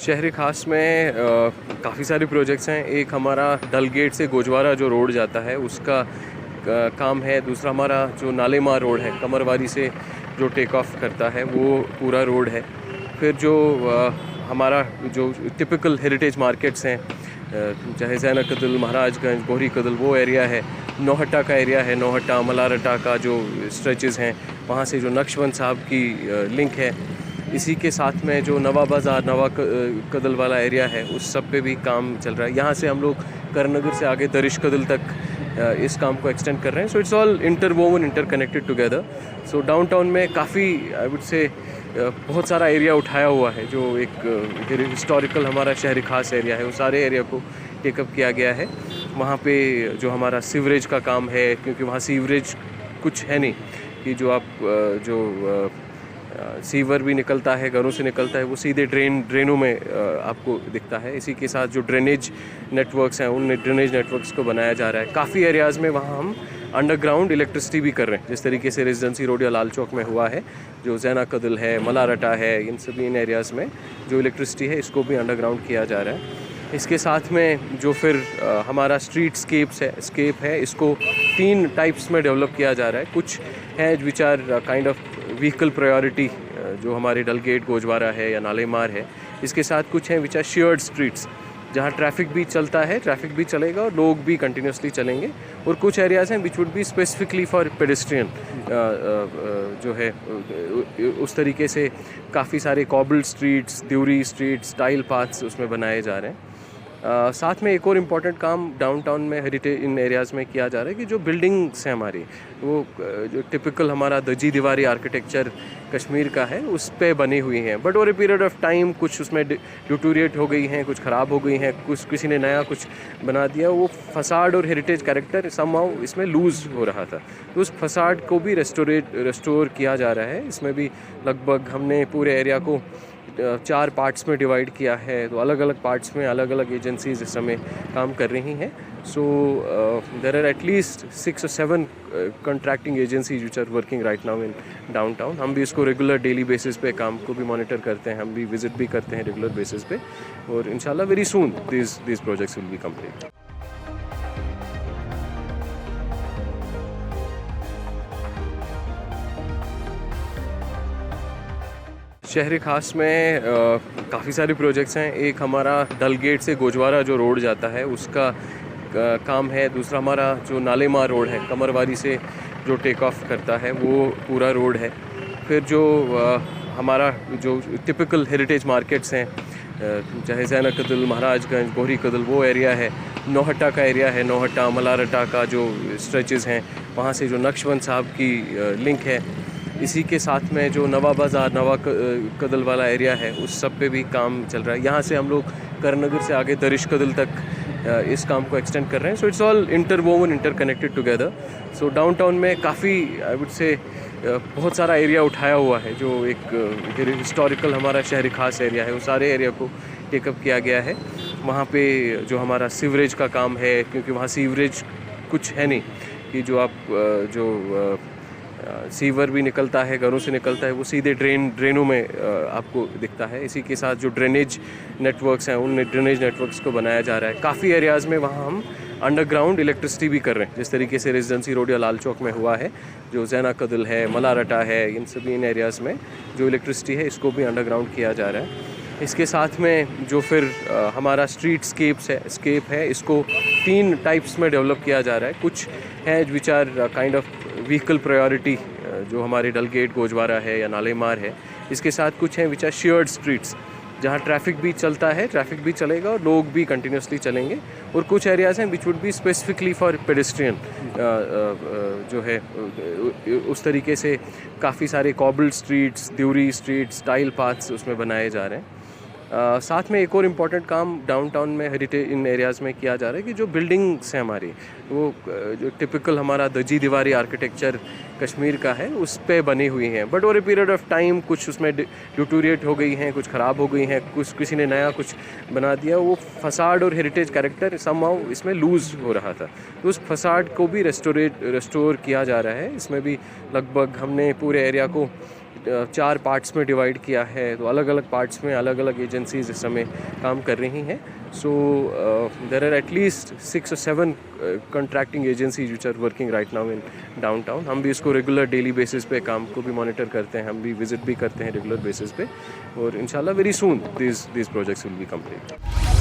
शहर खास में काफ़ी सारे प्रोजेक्ट्स हैं। एक हमारा डल गेट से गोजवारा जो रोड जाता है उसका काम है। दूसरा हमारा जो नालेमार रोड है कमरवारी से जो टेक ऑफ करता है वो पूरा रोड है। फिर जो हमारा जो टिपिकल हेरिटेज मार्केट्स हैं, चाहे ज़ैना कदल, महाराजगंज, बोहरी कदल, वो एरिया है। नौहट्टा का एरिया है, नौहट्टा मलारटा का जो स्ट्रेचेस हैं वहाँ से जो नक्शबंद साहब की लिंक है। इसी के साथ में जो नवा बाज़ार, नवा कदल वाला एरिया है उस सब पे भी काम चल रहा है। यहाँ से हम लोग करनगर से आगे दरिश कदल तक इस काम को एक्सटेंड कर रहे हैं। So it's all interwoven, interconnected together. So downtown में काफ़ी आई वुड से बहुत सारा एरिया उठाया हुआ है। जो एक हिस्टोरिकल हमारा शहर खास एरिया है, उस सारे एरिया को टेकअप किया गया है। वहाँ पे जो हमारा सीवरेज का काम है, क्योंकि वहाँ सीवरेज कुछ है नहीं कि जो आप सीवर भी निकलता है, घरों से निकलता है, वो सीधे ड्रेनों में आपको दिखता है। इसी के साथ जो ड्रेनेज नेटवर्क्स हैं उन ड्रेनेज नेटवर्क्स को बनाया जा रहा है। काफ़ी एरियाज़ में वहाँ हम अंडरग्राउंड इलेक्ट्रिसिटी भी कर रहे हैं, जिस तरीके से रेजिडेंसी रोड या लाल चौक में हुआ है। जो ज़ैना कदल है, मलारटा है, इन सभी इन एरियाज़ में जो इलेक्ट्रिसिटी है इसको भी अंडरग्राउंड किया जा रहा है। इसके साथ में जो फिर हमारा स्ट्रीट स्केप है, इसको 3 टाइप्स में डेवलप किया जा रहा है। कुछ हैं which are kind of vehicle priority, जो हमारे डल गेट, गोजवारा है या नालेमार है। इसके साथ कुछ हैं विच आर शेयर्ड स्ट्रीट्स, जहाँ ट्रैफिक भी चलता है, ट्रैफिक भी चलेगा और लोग भी कंटिन्यूसली चलेंगे। और कुछ एरियाज़ हैं which would be specifically for pedestrian, जो है उस तरीके से काफ़ी सारे कॉबल्ड स्ट्रीट्स, द्यूरी स्ट्रीट्स, टाइल पाथ्स उसमें बनाए जा रहे हैं। साथ में एक और इम्पॉर्टेंट काम डाउनटाउन में हेरिटेज इन एरियाज़ में किया जा रहा है कि जो बिल्डिंग्स हैं हमारी, वो जो टिपिकल हमारा दजी दीवारी आर्किटेक्चर कश्मीर का है उस पे बनी हुई हैं। But over a period of time कुछ उसमें डिटोरिएट हो गई हैं, कुछ ख़राब हो गई हैं, कुछ किसी ने नया कुछ बना दिया। वो फसाड और हेरिटेज कैरेक्टर समहाउ इसमें लूज़ हो रहा था, तो उस फसाड को भी रेस्टोर किया जा रहा है। इसमें भी लगभग हमने पूरे एरिया को 4 पार्ट्स में डिवाइड किया है। तो अलग अलग पार्ट्स में अलग अलग एजेंसीज इस समय काम कर रही हैं। So there are at least 6 or 7 contracting agencies which are working right now in downtown. हम भी इसको रेगुलर डेली बेसिस पे काम को भी मॉनिटर करते हैं, हम भी विजिट भी करते हैं रेगुलर बेसिस पे। और इंशाल्लाह very soon this projects will be complete. शहर खास में काफ़ी सारे प्रोजेक्ट्स हैं। एक हमारा डल गेट से गोजवारा जो रोड जाता है उसका काम है। दूसरा हमारा जो नालेमार रोड है कमरवारी से जो टेक ऑफ करता है वो पूरा रोड है। फिर जो हमारा जो टिपिकल हेरिटेज मार्केट्स हैं, चाहे ज़ैना कदल, महाराजगंज, बोहरी कदल, वो एरिया है। नौहट्टा का एरिया है, नौहट्टा मलारटा का जो स्ट्रेचेस हैं वहाँ से जो नक्शबंद साहब की लिंक है। इसी के साथ में जो नवा बाज़ार, नवा कदल वाला एरिया है उस सब पे भी काम चल रहा है। यहाँ से हम लोग करनगर से आगे दरिश कदल तक इस काम को एक्सटेंड कर रहे हैं। So it's all interwoven, interconnected together. So downtown में काफ़ी आई वुड से बहुत सारा एरिया उठाया हुआ है। जो एक हिस्टोरिकल हमारा शहर खास एरिया है, उस सारे एरिया को टेकअप किया गया है। वहाँ पे जो हमारा सीवरेज का काम है, क्योंकि वहाँ सीवरेज कुछ है नहीं कि जो आप जो सीवर भी निकलता है, घरों से निकलता है, वो सीधे ड्रेनों में आपको दिखता है। इसी के साथ जो ड्रेनेज नेटवर्क्स हैं उन ड्रेनेज नेटवर्क्स को बनाया जा रहा है। काफ़ी एरियाज़ में वहाँ हम अंडरग्राउंड इलेक्ट्रिसिटी भी कर रहे हैं, जिस तरीके से रेजिडेंसी रोड या लाल चौक में हुआ है। जो ज़ैना कदल है, मलारटा है, इन सभी इन एरियाज़ में जो इलेक्ट्रिसिटी है इसको भी अंडरग्राउंड किया जा रहा है। इसके साथ में जो फिर हमारा स्ट्रीट स्केप है, इसको 3 टाइप्स में डेवलप किया जा रहा है। कुछ हैं which are kind of vehicle priority, जो हमारे डल गेट, गोजवारा है या नालेमार है। इसके साथ कुछ हैं विच आर शेयर्ड स्ट्रीट्स, जहाँ ट्रैफिक भी चलता है, ट्रैफिक भी चलेगा और लोग भी कंटिन्यूसली चलेंगे। और कुछ एरियाज़ हैं which would be specifically for pedestrian, जो है उस तरीके से काफ़ी सारे कॉबल्ड स्ट्रीट्स, द्यूरी स्ट्रीट्स, टाइल पाथ्स उसमें बनाए जा रहे हैं। साथ में एक और इम्पॉर्टेंट काम डाउनटाउन में हेरिटेज इन एरियाज़ में किया जा रहा है कि जो बिल्डिंग्स हैं हमारी, वो जो टिपिकल हमारा दजी दीवारी आर्किटेक्चर कश्मीर का है उस पे बनी हुई हैं। But over a period of time कुछ उसमें डिटोरिएट हो गई हैं, कुछ ख़राब हो गई हैं, कुछ किसी ने नया कुछ बना दिया। वो फसाड और हेरिटेज कैरेक्टर समहाउ इसमें लूज़ हो रहा था, तो उस फसाड को भी रेस्टोर किया जा रहा है। इसमें भी लगभग हमने पूरे एरिया को 4 पार्ट्स में डिवाइड किया है, तो अलग अलग पार्ट्स में अलग अलग एजेंसीज इस समय काम कर रही हैं. So there are at least 6 or 7 contracting agencies which are working right now in downtown. हम भी इसको रेगुलर डेली बेसिस पे काम को भी मॉनिटर करते हैं, हम भी विजिट भी करते हैं रेगुलर बेसिस पे, और इंशाल्लाह very soon this projects will be complete.